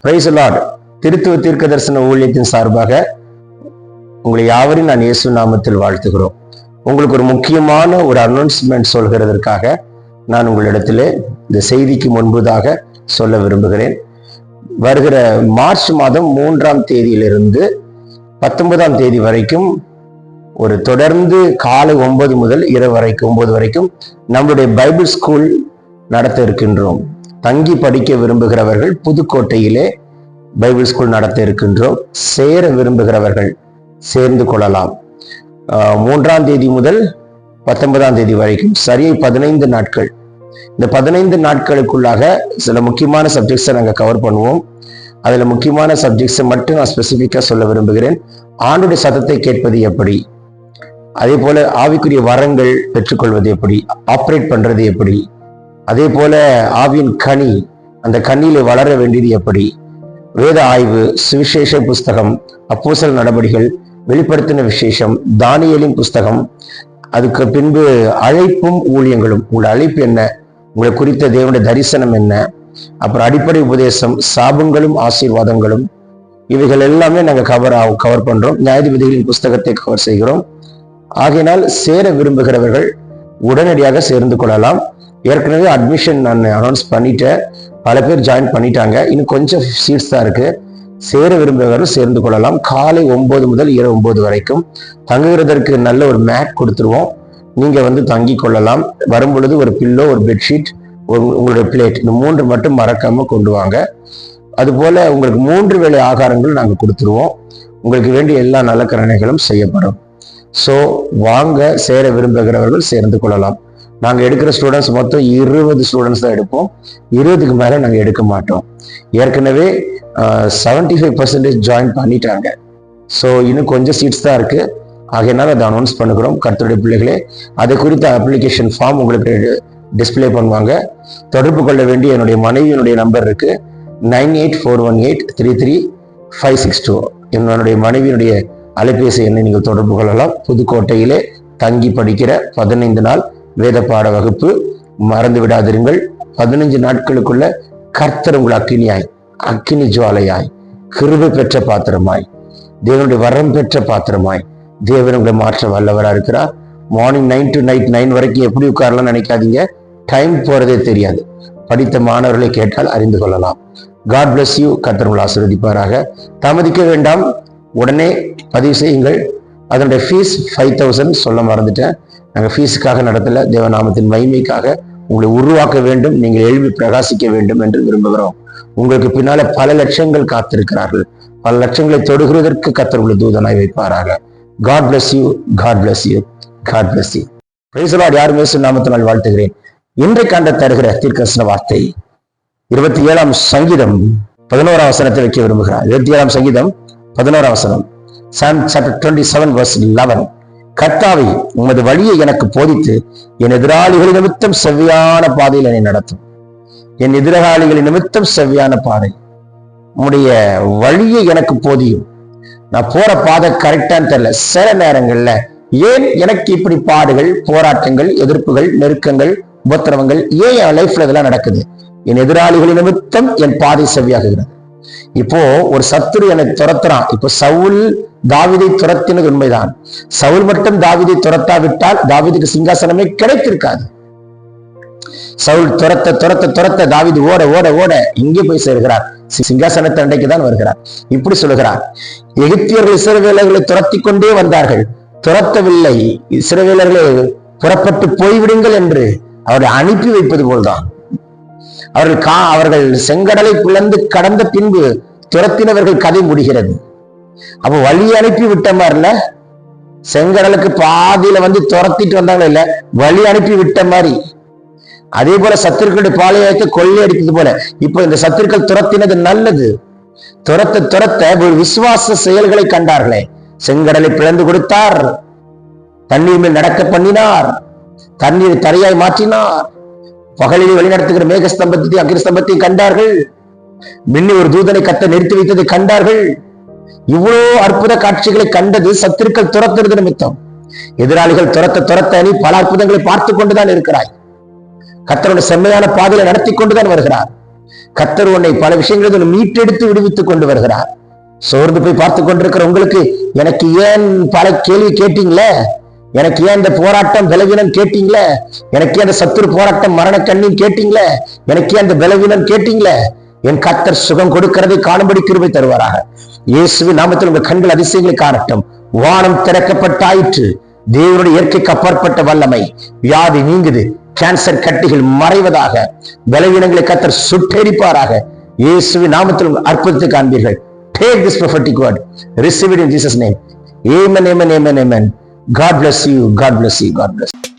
Price the Lord. திருத்துவ தீர்க்க தரிசன ஊழியத்தின் சார்பாக உங்களை யாவரையும் நான் இயேசு நாமத்தில் வாழ்த்துகிறோம். உங்களுக்கு ஒரு முக்கியமான ஒரு அனௌன்ஸ்மெண்ட் சொல்கிறதற்காக நான் உங்களிடத்திலே இந்த செய்திக்கு முன்பதாக சொல்ல விரும்புகிறேன். வருகிற மார்ச் மாதம் 3ஆம் தேதியிலிருந்து 19ஆம் தேதி வரைக்கும் ஒரு தொடர்ந்து காலை 9 முதல் இரவு வரைக்கும் 9 வரைக்கும் நம்முடைய பைபிள் ஸ்கூல் நடத்த இருக்கின்றோம். தங்கி படிக்க விரும்புகிறவர்கள் புதுக்கோட்டையிலே பைபிள் ஸ்கூல் நடத்த இருக்கின்றோம். சேர விரும்புகிறவர்கள் சேர்ந்து கொள்ளலாம். 3ஆம் தேதி முதல் 19ஆம் தேதி வரைக்கும் சரியை 15 நாட்கள். இந்த 15 நாட்களுக்குள்ளாக சில முக்கியமான சப்ஜெக்ட்ஸை நாங்கள் கவர் பண்ணுவோம். அதுல முக்கியமான சப்ஜெக்ட்ஸை மட்டும் நான் ஸ்பெசிஃபிக்கா சொல்ல விரும்புகிறேன். ஆண்டுடைய சத்தத்தை கேட்பது எப்படி, அதே போல ஆவிக்குரிய வரங்கள் பெற்றுக்கொள்வது எப்படி, ஆப்ரேட் பண்றது எப்படி, அதே போல ஆவியின் கனி, அந்த கனியில வளர வேண்டியது எப்படி, வேத ஆய்வு, சுவிசேஷ புஸ்தகம், அப்போஸ்தலர் நடபடிகள், வெளிப்படுத்தின விசேஷம், தானியேலின் புஸ்தகம், அதுக்கு பின்பு அழைப்பும் ஊழியங்களும், உங்களோட அழைப்பு என்ன, உங்களை குறித்த தேவனுடைய தரிசனம் என்ன, அப்புறம் அடிப்படை உபதேசம், சாபங்களும் ஆசீர்வாதங்களும், இவைகள் எல்லாமே நாங்கள் கவர் பண்றோம். நியாயாதிபதிகளின் புஸ்தகத்தை கவர் செய்கிறோம். ஆகையினால் சேர விரும்புகிறவர்கள் உடனடியாக சேர்ந்து கொள்ளலாம். ஏற்கனவே அட்மிஷன் நான் அனௌன்ஸ் பண்ணிட்டேன். பல பேர் ஜாயின் பண்ணிட்டாங்க. இன்னும் கொஞ்சம் சீட்ஸ் தான் இருக்கு. சேர விரும்புகிறவர்கள் சேர்ந்து கொள்ளலாம். காலை 9 முதல் இரவு 9 வரைக்கும் தங்குகிறதற்கு நல்ல ஒரு மேட் கொடுத்துருவோம். நீங்க தங்கி கொள்ளலாம். வரும் பொழுது ஒரு பில்லோ, ஒரு பெட்ஷீட், உங்களுடைய பிளேட், இந்த 3 மட்டும் மறக்காம கொண்டு வாங்க. அதுபோல உங்களுக்கு 3 வேளை ஆகாரங்கள் நாங்க கொடுத்துருவோம். உங்களுக்கு வேண்டிய எல்லா நல்ல கருணைகளும் செய்யப்படும். ஸோ வாங்க, சேர விரும்புகிறவர்கள் சேர்ந்து கொள்ளலாம். நாங்கள் எடுக்கிற ஸ்டூடெண்ட்ஸ் மொத்தம் 20 ஸ்டூடெண்ட்ஸ் தான் எடுப்போம். 20க்கு மேலே நாங்கள் எடுக்க மாட்டோம். ஏற்கனவே 75% ஜாயின் பண்ணிட்டாங்க. ஸோ இன்னும் கொஞ்சம் சீட்ஸ் தான் இருக்கு. ஆகையினால அதை அனௌன்ஸ் பண்ணுகிறோம். கர்த்தருடைய பிள்ளைகளே, அதை குறித்த அப்ளிகேஷன் ஃபார்ம் உங்களுக்கு டிஸ்பிளே பண்ணுவாங்க. தொடர்பு கொள்ள வேண்டிய என்னுடைய மனைவியினுடைய நம்பர் இருக்கு, 9841833562. என்னுடைய மனைவியினுடைய அலைபேசி எண்ணை நீங்கள் தொடர்பு கொள்ளலாம். புதுக்கோட்டையிலே தங்கி படிக்கிற 15 நாள் வேத பாட வகுப்பு. மறந்து விடாதிருங்கள். 15 நாட்களுக்குள்ள கர்த்தர் உங்கள் அக்கினியாய், அக்கினி ஜுவாலையாய், கிருபை பெற்ற பாத்திரமாய், தேவனுடைய வரம் பெற்ற பாத்திரமாய் தேவன் உங்களை மாற்ற வல்லவரா இருக்கிறார். மார்னிங் 9 to night 9 வரைக்கும் எப்படி உட்காரலாம் நினைக்காதீங்க. டைம் போறதே தெரியாது. படித்த மாணவர்களை கேட்டால் அறிந்து கொள்ளலாம். God bless you. கர்த்தர் உங்களை ஆசீர்வதிப்பாராக. தாமதிக்க வேண்டாம், உடனே பதிவு செய்யுங்கள். அதனுடைய ஃபீஸ் 5000 சொல்ல மறந்துட்டேன். நாங்கள் ஃபீஸுக்காக நடத்தல, தேவநாமத்தின் மகிமைக்காக உங்களை உருவாக்க வேண்டும், நீங்கள் எழுப்பி பிரகாசிக்க வேண்டும் என்று விரும்புகிறோம். உங்களுக்கு பின்னால பல லட்சங்கள் காத்திருக்கிறார்கள். பல லட்சங்களை தொடுகிறதற்கு கர்த்தர் உங்களை தூதனாய் வைப்பாராக. God bless you. God bless you. God bless you. Praise the Lord. யாரும் இயேசு நாமத்தினால் வாழ்த்துகிறேன். இன்றைக்காண்ட தருகிற தீர்க்கதரிசன வார்த்தை 27ஆம் சங்கீதம் 11ஆம் வசனத்தை வைக்க விரும்புகிறார். 27ஆம் சங்கீதம் 11ஆம் வசனம். Psalm chapter 27 verse 11. கர்த்தாவே, உமது வழியை எனக்கு போதித்து என் எதிராளிகளின் நிமித்தம் செவ்வியான பாதையில் என்னை நடத்தும். என் எதிராளிகளின் நிமித்தம் செவ்வியான பாதை, உம்முடைய வழியை எனக்கு போதியும். நான் போற பாதை கரெக்டான்னு தெரியல. சில நேரங்கள்ல ஏன் எனக்கு இப்படி பாடுகள், போராட்டங்கள், எதிர்ப்புகள், நெருக்கங்கள், உபத்திரவங்கள், ஏன் என் லைஃப்ல இதெல்லாம் நடக்குது? என் எதிராளிகளின் நிமித்தம் என் பாதை செவ்வியாகுகிறது. இப்போ ஒரு சத்துரு என்னை துரத்துறான். இப்போ சவுல் தாவீதை துரத்தினது உண்மைதான். சவுல் மட்டும் தாவீதை துரத்தாவிட்டால் தாவீதுக்கு சிங்காசனமே கிடைத்திருக்காது. சவுல் துரத்த துரத்த துரத்த தாவீது ஓட ஓட ஓட இங்கே போய் சேர்கிறார், சிங்காசனத்தை அண்டைக்கு தான் வருகிறார். இப்படி சொல்லுகிறார், எகிப்தியர்கள் இஸ்ரவேலர்களை துரத்தி கொண்டே வந்தார்கள், துரத்தவில்லை. இஸ்ரவேலர்களை புறப்பட்டு போய்விடுங்கள் என்று அவரை அனுப்பி வைப்பது போல்தான். அவர்கள் செங்கடலை பிளந்து கடந்த பின்பு துரத்தினவர்கள் கதை முடிகிறது. அப்ப வழி அனுப்பி விட்ட மாதிரில, செங்கடலுக்கு பாதியில துரத்திட்டு வந்தாங்களே இல்ல, வழி அனுப்பி விட்ட மாதிரி. அதே போல சத்துருக்களுடைய பாளையத்தை கொள்ளையடித்தது போல இப்ப இந்த சத்துருக்கள் துரத்தினது நல்லது. துரத்த துரத்த ஒரு விசுவாச செயல்களை கண்டார்களே. செங்கடலை பிளந்து கொடுத்தார், தண்ணீர் மேல் நடக்க பண்ணினார், தண்ணீர் தரையாய் மாற்றினார், பகலில் வழிநடத்துகிற மேக ஸ்தம்பத்தையும் அக்னி ஸ்தம்பத்தையும் கண்டார்கள், மின்னி ஒரு தூதனை கத்த நிறுத்தி வைத்ததை கண்டார்கள். இவ்வளவு அற்புத காட்சிகளை கண்டது சத்துருக்கள் துரத்துறது நிமித்தம். எதிராளிகள் துரத்த துரத்த நீ பல அற்புதங்களை பார்த்து கொண்டுதான் இருக்கிறாய். கர்த்தருடைய செம்மையான பாதையில நடத்தி கொண்டுதான் வருகிறார். கர்த்தர் உன்னை பல விஷயங்களில் மீட்டெடுத்து விடுவித்துக் கொண்டு வருகிறார். சோர்ந்து போய் பார்த்து கொண்டிருக்கிற உங்களுக்கு, எனக்கு ஏன் பல கேள்வி கேட்டீங்களே, எனக்கு ஏன் இந்த போராட்டம் பலவீனம் கேட்டீங்களே, எனக்கு ஏன் அந்த சத்துரு போராட்டம் மரண கண்ணீர் கேட்டீங்களே, எனக்கு ஏன் அந்த பலவீனம் கேட்டீங்களே, என் கர்த்தர் சுகம் கொடுக்கிறதை காணும்படி கிருபை தருவாராக. இயேசுவின் நாமத்தில் உங்க கண்கள் அதிசயங்களை காணட்டும். வானம் திறக்கப்பட்டாயிற்று. தேவனுடைய இயற்கைக்கு அப்பாற்பட்ட வல்லமை. வியாதி நீங்குது, கேன்சர் கட்டிகள் மறைவதாக, பலவீனங்களை கர்த்தர் சுட்டெரிப்பாராக. இயேசுவின் நாமத்தில் அற்புதத்தை காண்பீர்கள். Take this prophetic word, receive it in Jesus' name. Amen, amen, amen, amen. God bless you, God bless you, God bless you.